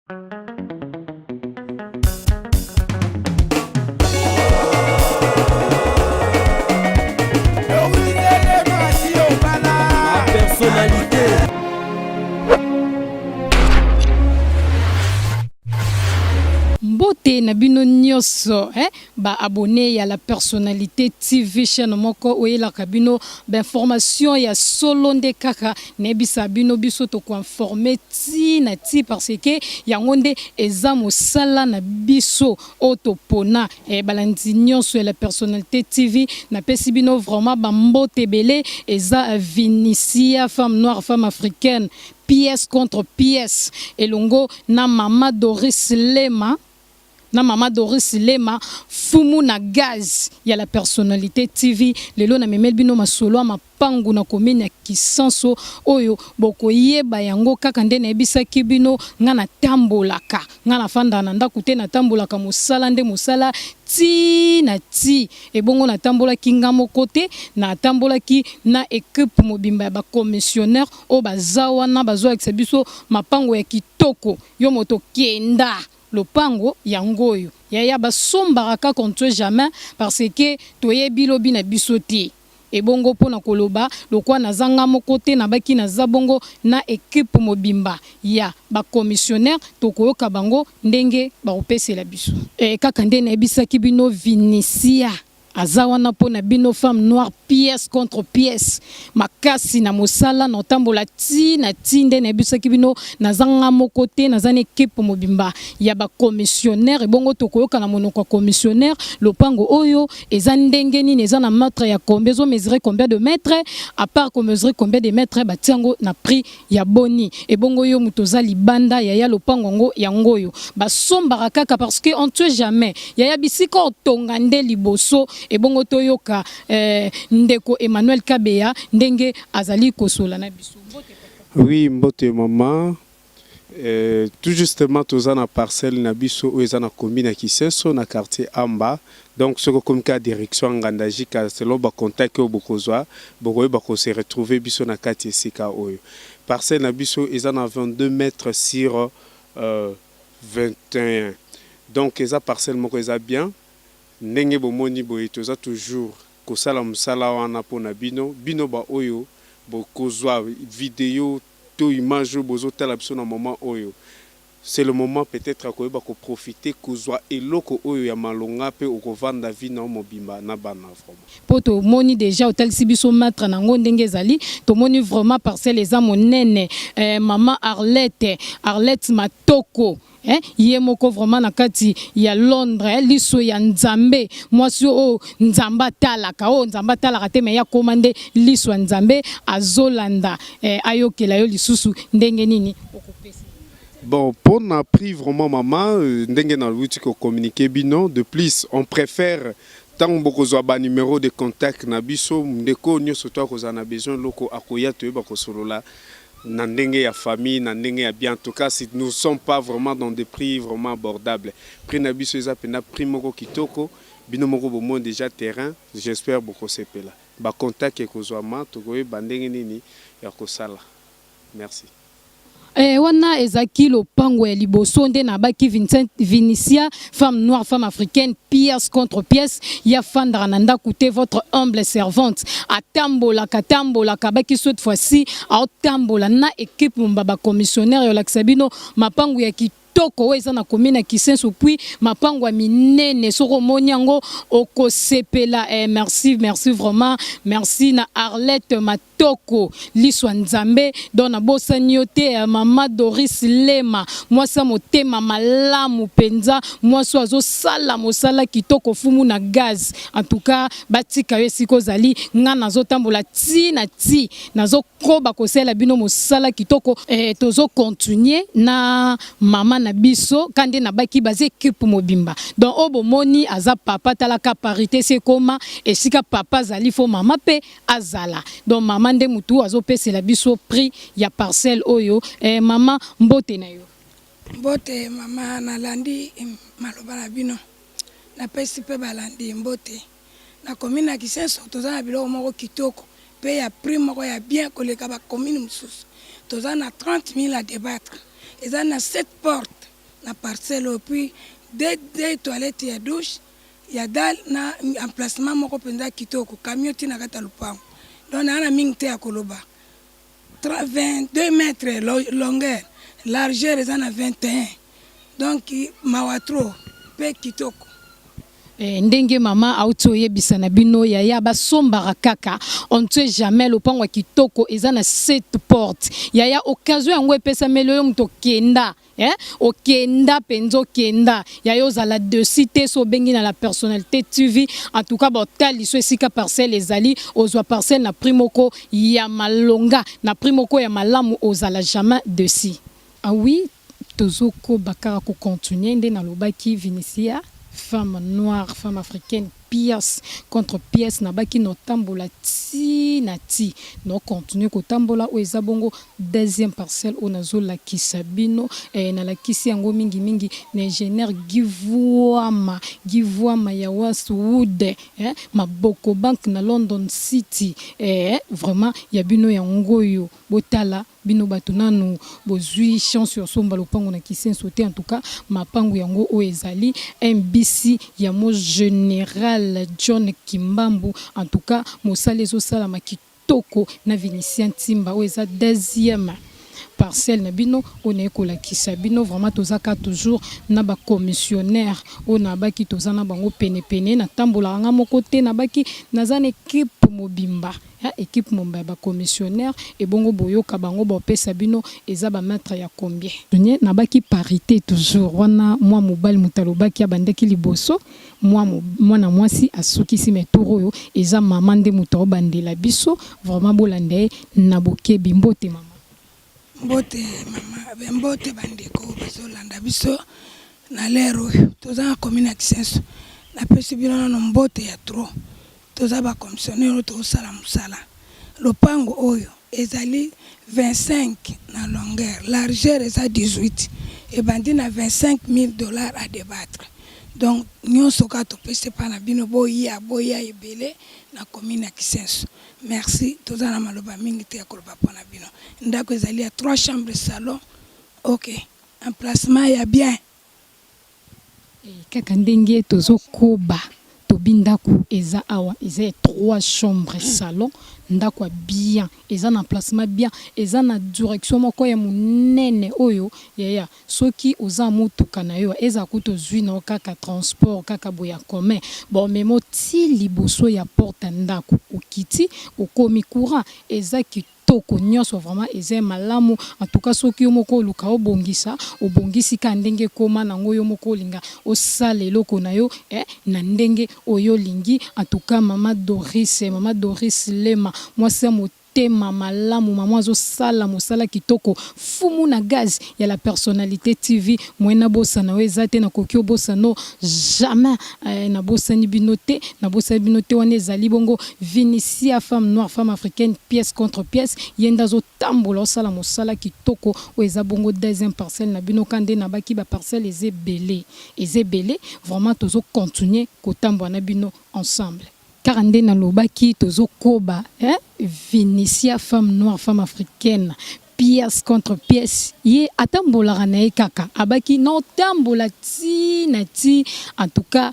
Personnalité. Mbote na bino nyonso ba abonné à la personnalité TV chaîne moko oyela kabino ba information ya solo nde kaka nebisa bino biso to ko informer ti na ti parce que yango nde eza mosala na biso otopona balandi nyonso ya la personnalité TV na pesi bino vraiment ba mbote belé eza Vinicia, femme noire, femme africaine, pièce contre pièce elongo na mama Doris Lema. Na mama Doris Lema fumu na gaz ya la personnalité TV lelo na memel bino masolo ma pangu na commune ya Kisanso oyo bokoyeba yango kaka nde na ebisaki bino nga na tambolaka nga na fanda na ndako te na tambolaka mosala nde mosala ti na ti ebongo na tambolaki nga moko te na tambolaki na équipe mobimba ya ba commissionnaire o bazawa na bazwa biso mapango ya kitoko yo moto kenda lopango yangoyo yaya basombaraka contre jamais parce que toyebi lobi na biso te ebongo pona koloba lokwa nazanga moko te na baki na zabongo na équipe mobimba ya ba commissionnaire tokoyoka bango ndenge ba opesela biso kaka nde na ebisaki bino Vinicia azawana pona bino femme noire pièce contre pièce makasi na mosala na tambola ti na tinde na bisaki bino nazanga moko te nazana équipe mobimba ya ba commissionnaire bongo tokoyoka na monoko commissionnaire lopango oyo eza ndenge nini eza na mètre ya combien zo mesurer combien de mètres à part qu'on mesurer combien de mètres batiango na prix ya boni et bongo yo mutoza libanda ya lopango ngo yangoyo basombara kaka parce que on tue jamais ya bisika otonga nde liboso et bongo toyoka ndeko Emmanuel Kabeya ndenge azali kosola na biso. Oui, mbote maman. Tout justement toza na parcelle na biso o eza na commune ya Kisenso na quartier Amba. Donc ce comme ka direction ngandajika selon ba contact au bokozwa bokoye bako se retrouver biso na kati sika oyo. Parcelle na biso eza na 22 mètres sur 21. Donc eza parcelle moko eza bien. Ndenge bomoni boye toza toujours kosala musala wana pona bino ba oyo bokozwa vidéo to image bozo tala biso na moment oyo c'est le moment peut-être akoyeba ko profiter kozwa eloko oyo ya malonga pe okovanda vina mobimba na bana vraiment poto moni déjà otalisi biso matre nango ndenge ezali to moni vraiment parcelle eza monene mama Arlette Matoko yé moko vraiment na kati ya Londres liso ya Nzambe mwasi o Nzamba talaka te me ya komande liso ya Nzambe azolanda ayokela yo lisusu ndenge nini okopesa. Bon, pour n'a pris vraiment maman ndenge na luti ko communiquer bino de plus on préfère tant bokozwa ba numéro de contact na biso ndeko nyoso to ko na besoin loko akoya to ba ko solola na ndenge ya famille na ndenge ya bien. En tout cas si nous sommes pas vraiment dans des prix vraiment abordables prix na biso eza pena prix moko kitoko bino moko bomon déjà terrain j'espère beaucoup sepela ba contact e kozwa ma to ko ba ndenge nini ya kosala. Merci. Wana ezaki lopango ya liboso nde na baki Vinicia, femme noire, femme africaine, pièce contre pièce, ya fandra nanda coûter votre humble servante. A tambola baki cette fois-ci, a tambola na équipe mbaba commissionnaire yo laksabino mapangu ya toko eza na commune ya Kisenso puis mapango minene soko monyango okosepela merci vraiment merci na Arlette Matoko liswa Nzambe dona bosa nyote mama Doris Lema moi sa motema malamu penza moi so azo sala mosala kitoko fumu na gaz en tout cas batika yesiko zali nga nazo tambola ti nazo koba kosela bino mosala kitoko tozo continuer na mama na biso kande na baki bazé équipe mobimba donc obomoni aza papa talaka parité c'est comment et sika papa zali fo mama pe azala donc mama nde mutu azopesa la biso prix ya parcelle oyo mama mbote na yo mbote mama nalandi maloba na bino na pesi pe balandi mbote na commune ya Kisenso toza na biloko moko kitoko pe ya prix moko ya bien koleka ba commune mususu toza na 30 000 à débattre eza na 7 portes na parcelle puis deux toilettes ya douche ya dal na emplacement moko penza kitoko camion tina kata lupango donc na mingi te ya koloba 22 mètres longueur largeur eza na 21 donc mawatro pe kitoko. Ndenge mama auti oyebisa na bino yaya basombaka kaka on tue jamais lopango kitoko eza na 7 portes yaya occasion yango epesameli oyo moto okenda okenda penza okenda yaya ozala de cité so bengi na la personnalité TV en tout cas botali so esika parcelle ezali ozwa parcelle na prix moko ya malonga na prix moko ya malamu ozala jamais de si. Ah oui tozoko bakara ko continuer nde na lobaki Vinicia femme noire, femme africaine, pièce contre pièce, nabaki no tambola ti na ti. No continue ko tambola o ezabongo deuxième parcelle o nazo la kisabino na la kisi yango mingi mingi na ingénieur Givuama ya Westwood maboko bank na London City vraiment ya bino yango yo botala bino batunanu bozui chance sur somba lopango na kisenso te en tout cas mapango yango o ezali MBC ya mo général John Kimbambu en tout cas mosalezo sala makitoko na Vinicien Timba o eza deuxième parcelle na bino on ekola kisabino vraiment tozaka toujours na ba commissionnaire on abaki tozana bango pene pene na tambola nga moko te na baki nazana équipe mobimba équipe momba ba commissionnaire et bongo boyoka bango ba pesa bino eza ba maître ya combien donné na baki parité toujours wana moi mobile mutalobaki abandeki liboso moi na mwasi asuki si metoro yo eza maman de mutaro bandela biso vraiment bolande na bokebi mbote mama mbote mama mbote bandeko bazolanda biso na lero toza commune ya Kisenso na pesi bino na mbote ya trop toza ba commissionnaire to sala musala lopango oyo ezali 25 na longueur largeur eza 18 et bandi na $25,000 à débattre donc nyonso ka to pesi pa na bino boya ebele na commune ya Kisenso. Merci toza na maloba mingi te ya koloba pona bino ndako ezali ya 3 chambres salon OK emplacement ya bien kaka ndenge tozokoba tobindaku eza awa eza 3 chambres salon ndako bien eza na emplacement bien eza na direction moko ya munene oyo yaya soki oza mutuka na yo eza kuto zui na kaka transport kaka boya commun bon memo ti liboso ya porte ndako okiti okomi courant eza toko nyonso vraiment eza malamu en tout cas soki moko luka obongisi ka ndenge koma nango yo moko linga osala eloko na yo na ndenge oyo lingi en tout cas mama Doris Lema moi c'est tema malamu mama zo sala mosala kitoko fumu na gaz ya la personnalité TV mwena bosa na weza te na kokio bosa no jamais na bosa ni binote na bosa binote wana ezali bongo Vinicia femme noire femme africaine pièce contre pièce yenda zo tambola sala mosala kitoko o eza bongo deuxième parcelle na bino kande na baki ba parcelle ezebele vraiment tozo continuer ko tambola na bino ensemble karande na lobaki tozo koba Vinicia femme noire femme africaine pièce contre pièce ye atambola na kaka abaki no tambola ti na ti en tout cas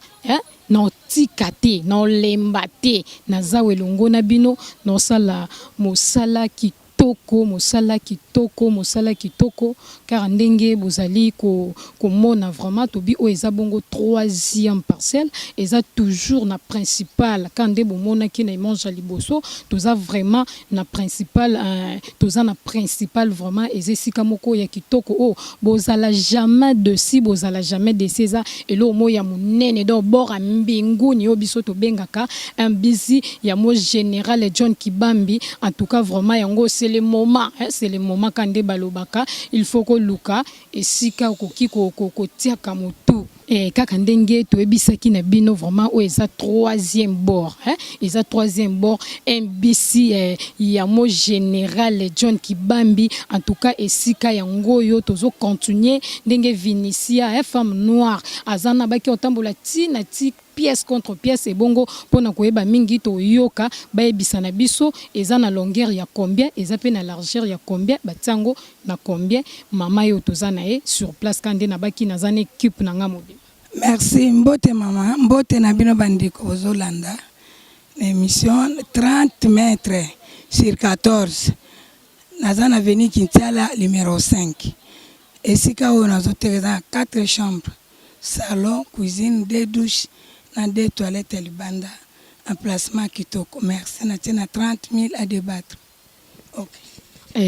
no tikate no lembate na zawelongo na bino no sala mosala mosala kitoko car ndenge bozali ko mona vraiment tobi o eza bongo 3e parcelle eza toujours na principal quand nde bomona ki na mange liboso toza vraiment na principal vraiment ezesika moko ya kitoko o bozala jamais de si bozala jamais de cesa elo mo ya munene do bora mbinguni o biso to bengaka un busy ya mo général John Kibambi en tout cas vraiment yango c'est le moment quand nde balobaka il faut que luka esika koki ko tiaka motu kaka ndenge toyebisaki na bino vraiment o eza 3e bord eza 3e bord MBC ya mo général John Kibambi en tout cas esika yango yo tozo continuer ndenge Vinicia femme noire azana baki otambola ti pièce contre pièce et bongo pona koyeba mingi to yoka bayebisa na biso eza na longueur ya combien eza pe na largeur ya combien batiango na combien mama yo tozana e sur place kande na baki na zane équipe na nga mobile. Merci mbote mama mbote na bino bandiko bozolanda émission 30 mètres sur 14 naza na avenue Kintiala numéro 5 esika oyo nazoteleza 4 chambres salon cuisine 2 douches na 2 toilettes libanda emplacement kitoko. Merci na tina 30 000 à débattre. OK.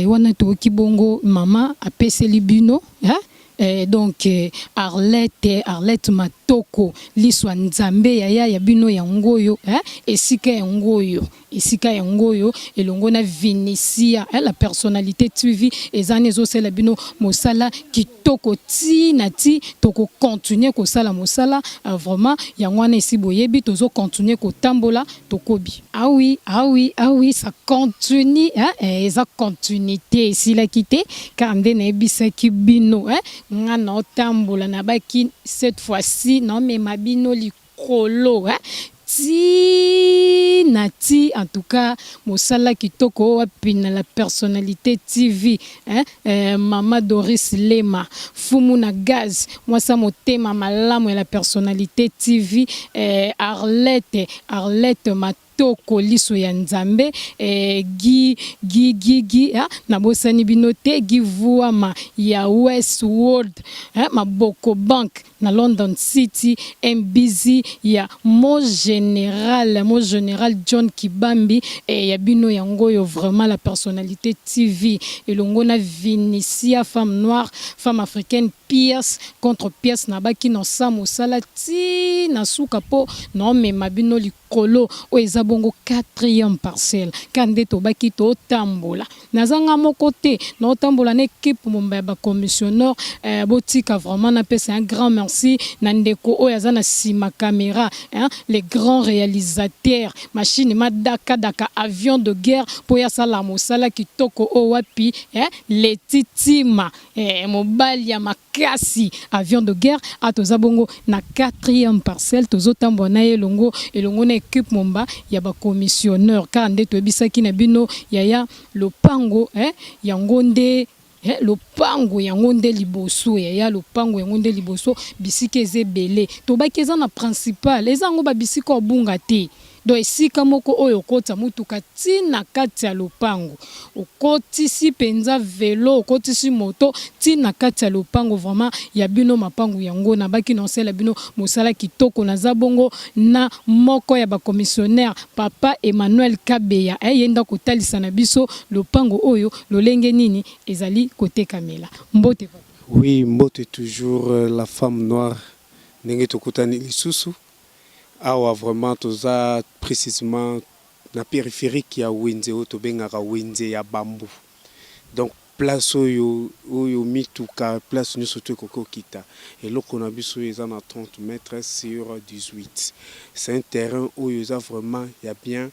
Wana to kibongo mama apese libino donc Arlette Matoko liswa nzambe ya bino ya ngoyo esika ya ngoyo elongo na Vinicius la personnalité TV ezane ezosala bino mosala kitoko ti toko continuer ko sala mosala vraiment yango wana esi boyebi tozo continuer ko tambola tokobi ah oui ça continue eza continuité esi la kité kande na ebisaki bino ngana otambola na baki cette fois-ci non mais mabino likolo Nati en tout cas mosala kitoko wapi na la personnalité TV Mama Doris Lema fumu na gaz mwasa motema malamu ya la personnalité TV Arlette Matoko liso ya nzambe gi na bosani binote gi vuama ya Westworld Maboko Bank na London City MBZ ya mo général John Kibambi ya bino yangoyo vraiment la personnalité TV elongo na Vinicius femme noire femme africaine pièce contre pièce na baki no samo salati na suka po non mais mabino likolo o eza bongo 4e parcelle kande to baki to tambola nazanga mokote no tambola na équipe momba ba commissionnaire botika vraiment na pesa un grand merci na ndeko o yaza na sima caméra les grands réalisateurs machine madaka avion de guerre po ya sala mosala kitoko o wapi letitima mobali ya makasi avion de guerre atoza bongo na 4e parcelle tozotambo na elongo na équipe momba ya ba commissionnaire kande to bisaki na bino ya lopango yango nde lopango yango nde liboso ya lopango yango nde liboso bisika ezebele to bakeza na principal ezango ba bisika obunga te do esika moko oyo kota mutuka tina kati ya lopango okotisi penza vélo okotisi moto tina kati ya lopango vraiment ya bino mapango yango na baki na sala bino mosala kitoko na zabongo na moko ya ba commissionnaire papa Emmanuel Kabeya yenda kotalisa na biso lopango oyo lolenge nini ezali côté Kamela mbote papa. Oui mbote toujours la femme noire ndenge tokutani lisusu awa vraiment toza précisément na périphérique ya Wenze to bengaka Wenze ya bambu donc place oyo mituka place nyonso to kokokita eloko na biso eza na 30 mètres sur 18 c'est un terrain oyo eza vraiment ya bien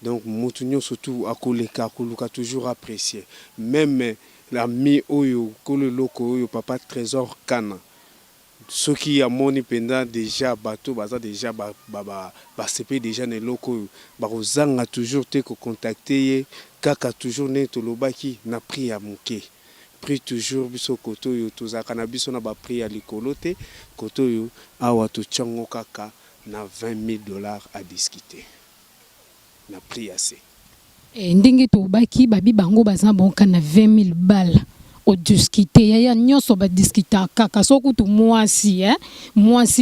donc mutu nyonso to akoleka koluka toujours apprécier même la mi oyo kololoko oyo papa Trésor Kana ceux qui a moni pendant déjà bateau baza déjà ba CP déjà ne loko bazanga toujours te ko contacter kaka toujours ne to lobaki na prix ya muke prix toujours biso koto yo tozaka na biso na ba prix ya likolote koto yo awa to chango kaka na $20,000 à discuter na prix assez ndenge to baki babi bango baza bonka na $20,000 au discuter yaya nyonso ba discuter kaka sokutu mwasi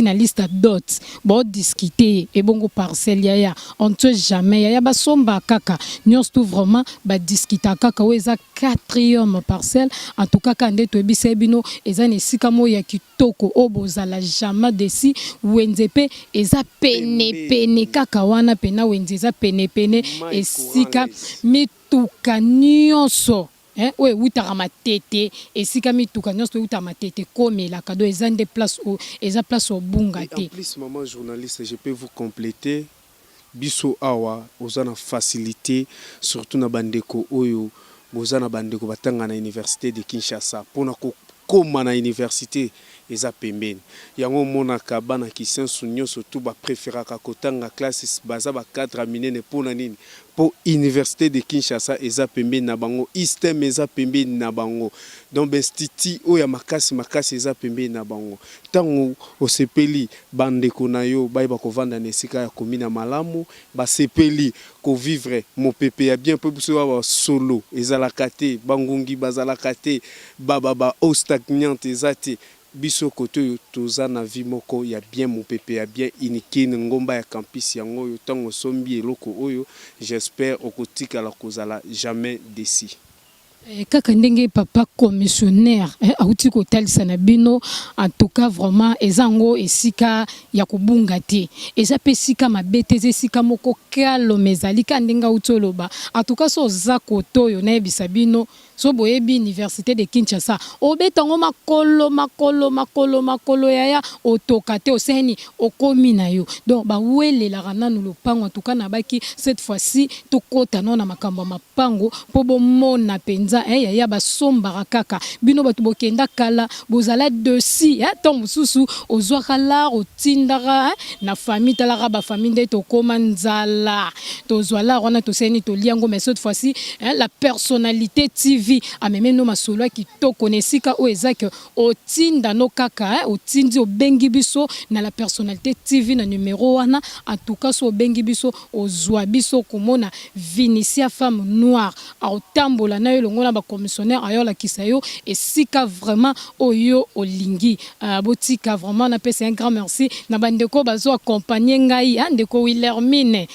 na liste dot ba discuter et bongo parcelle yaya on te jamais yaya ba somba kaka nyonso tout vraiment ba discuter kaka weza 4e parcelle en tout cas kande to ebisa bino eza nesika mo ya kitoko obozala jamais desi wenzepe eza pene kaka wana pena wenze eza pene esika mituka nyonso ouais utaka matete esika mituka nyonso utaka matete komela kado ezande place où eza place au bunga te. En plus maman journaliste je peux vous compléter biso awa ozana facilité surtout na bandeko oyo bozana bandeko batanga na université de Kinshasa pona ko koma na université eza pembeni yango monaka bana kisensu nyonso tu bapréféraka kotanga classe baza bacadre minene mpona nini po université de Kinshasa eza pembeni na bango istem eza pembeni na bango donc institut oyo ya makasi eza pembeni na bango ntango osepeli bandeko na yo bayeba kovanda na esika ya komina malamu basepeli kovivre mopepe ya bien mpe biso ba solo ezalaka te bangungi bazalaka te ba stagnante eza te biso koto toza na vie moko ya bien mopepe ya bien inikine ngomba ya campus yango oyo ntango sombi eloko oyo j'espère okotikala kozala jamais déçu. Kaka ndenge papa commissionnaire auti kotalisa na bino en tout cas vraiment ezango esika ya kubunga te eza pe sika mabete esika moko kalo mezalika ndenga utoloba en tout cas so za koto na ebisa bino so boyebi université de Kinshasa obetango makolo yaya otokate oseni okomi na yo donc ba welela nanu lopango en tout cas na baki cette fois-ci tokota na makambo mapango po bomona penza yaya basombara kaka bino batu bokenda kala bozala desi tant mususu ozwakala otindara na famille talara ba famille nde tokoma nzala tozwala wana toseni toliango mais cette fois-ci la personnalité TV amemeno masolo ki to konesika o ezaki otinda no kaka otindi obengi biso na la personnalité TV na numéro wana en tout cas so obengi biso ozwa biso komona Vinicia femme noire otambola na yo longola ba commissionnaire ayola kisayo esika vraiment oyo olingi botika vraiment na pesa un grand merci na bandeko bazo accompagner ngai ndeko Wilhelmine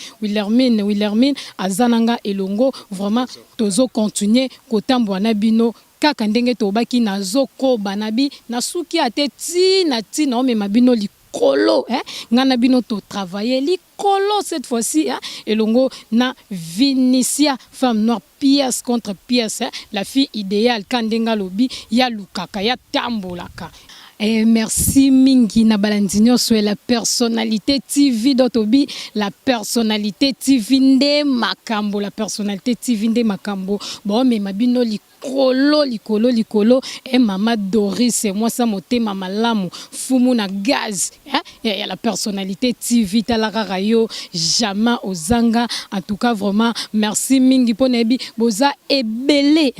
azananga elongo vraiment tozo continuer kotambola na bino kaka ndenge tobaki nazoko banabi nasuki ateti na tina omema bino likolo ngana bino to travailler likolo cette fois-ci elongo na Vinicia femme noire pièce contre pièce la fille idéale kandenga lobi ya lukaka ya tambolaka. Merci mingi na balandinyo sur la personnalité TV d'Otobi, la personnalité TV nde makambo, la personnalité TV nde makambo. Bon mais mabino likolo et mama Doris et moi ça moté mama lamu fumu na gaz et la personnalité TV talara rayo jama ozanga en tout cas vraiment merci mingi ponebi boza ebele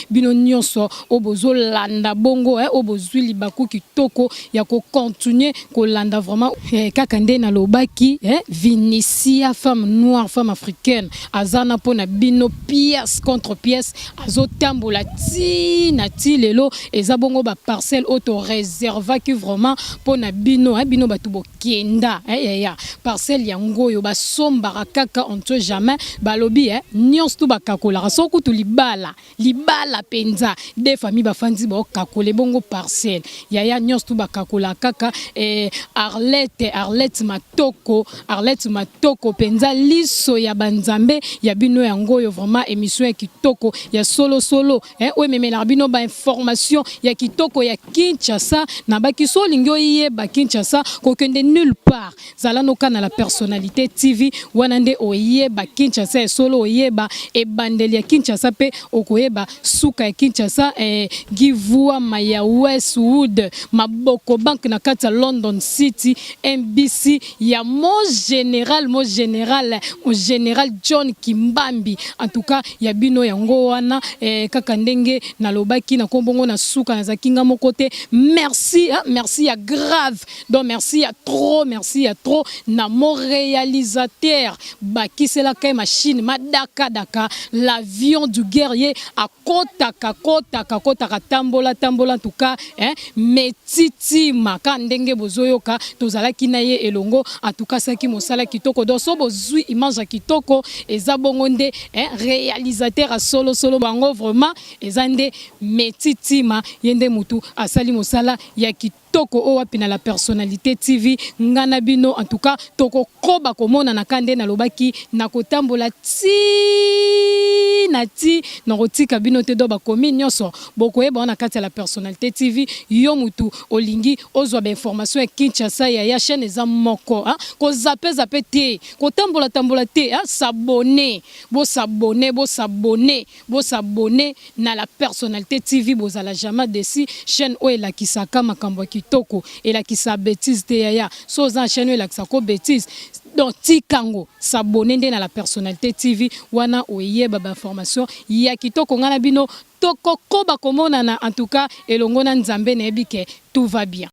bino nyonso obozo landa bongo obozo libaku kitoko ya ko continuer ko landa vraiment kaka nde na lobaki Vinicia femme noire femme africaine azana pona bino pièce contre pièce azotambola na ti lelo eza bongo ba parcelle auto réserva ki vraiment pona bino bino batu bokenda parcelle yango yo basombara kaka on te jamais balobi nyonso tu bakakola soko tu libala penza des familles bafandi ba kakole bongo parcelle yaya nyonso tu bakakola kaka Arlette Matoko penza liso ya banzambe ya bino yango yo vraiment émission ya kitoko ya solo oui mais bino ba information ya kitoko ya Kinshasa na bakiso lingyo yeba Kinshasa kokende nulle part zala no kana la personnalité TV wanande oyeba Kinshasa solo oyeba e bandeli ya Kinshasa pe okoyeba suka ya Kinshasa Givua Maya Westwood Maboko Bank na kata London City MBC ya mon général John Kimbambi en tout cas ya bino yango wana kaka ndenge na lobaki na kombongo na suka na zakinga mokote merci ya grave donc merci ya trop na mon réalisateur bakisela kay machine madaka l'avion du guerrier a kotaka tambola en tout cas metiti maka ndenge bozoyoka tozalaki na ye elongo en tout cas saki mosala kitoko donc so bozui image kitoko eza bongo nde réalisateur a solo bango vraiment ezande metitima yende mutu asali mosala ya kitoko o wapi na la personnalité TV ngana bino en tout cas toko koba komona na kande na lobaki na kotambola na ti na rotika bino te do ba komi nyoso bokoyeba na kati ya la Personnalité TV yo mutu olingi ozwa ba information ya Kinshasa ya chaîne eza moko ko zape te ko tambola te s'abonner na la Personnalité TV bozala jamais desi chaîne o elakisaka makambo kitoko elakisa bêtise te ya so za chaîne elakisa ko bêtise donc tikango s'abonner na la Personnalité TV wana oyeba ba information ya kitoko ngana bino toko koba komona na en tout cas elongo na nzambe na ebike tout va bien.